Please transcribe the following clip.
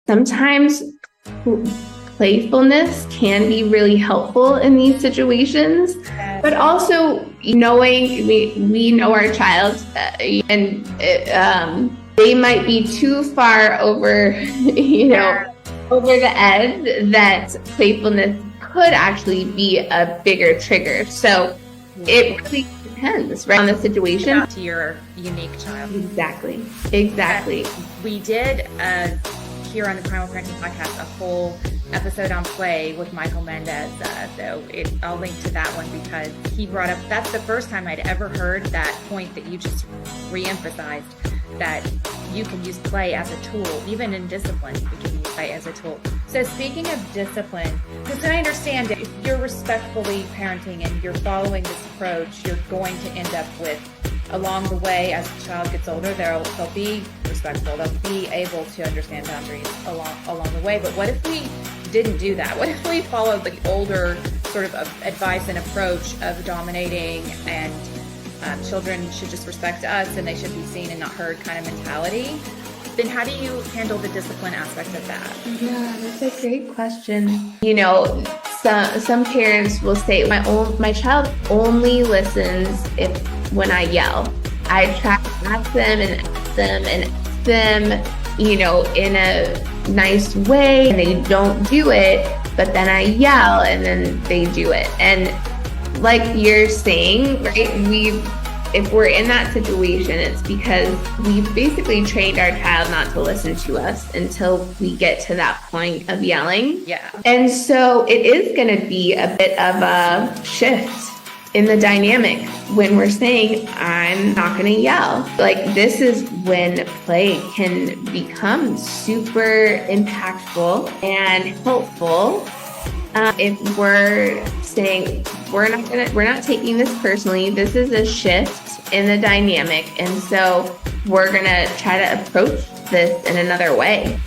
sometimes playfulness can be really helpful in these situations, but also knowing we know our child, and they might be too far over, over the edge, that playfulness could actually be a bigger trigger. So it really depends, right, on the situation. To your unique child. Exactly. We did here on the Primal Parenting Podcast a whole episode on play with Michael Mendez. So I'll link to that one because he brought up, that's the first time I'd ever heard that point that you just reemphasized, that you can use play as a tool. Even in discipline, we can use play as a tool. So speaking of discipline, because I understand that if you're respectfully parenting and you're following this approach, you're going to end up with, along the way, as the child gets older, they'll be respectful. They'll be able to understand boundaries along the way. But what if we didn't do that? What if we followed the older sort of advice and approach of dominating and children should just respect us and they should be seen and not heard kind of mentality? Then how do you handle the discipline aspect of that? Yeah, that's a great question. Some parents will say, my child only listens when I yell. I try to ask them and ask them and ask them, in a nice way, and they don't do it, but then I yell and then they do it. And like you're saying, right, if we're in that situation, it's because we've basically trained our child not to listen to us until we get to that point of yelling. Yeah. And so it is going to be a bit of a shift in the dynamic when we're saying, I'm not going to yell. Like, this is when play can become super impactful and helpful. If we're saying we're not taking this personally, this is a shift in the dynamic, and so we're gonna try to approach this in another way.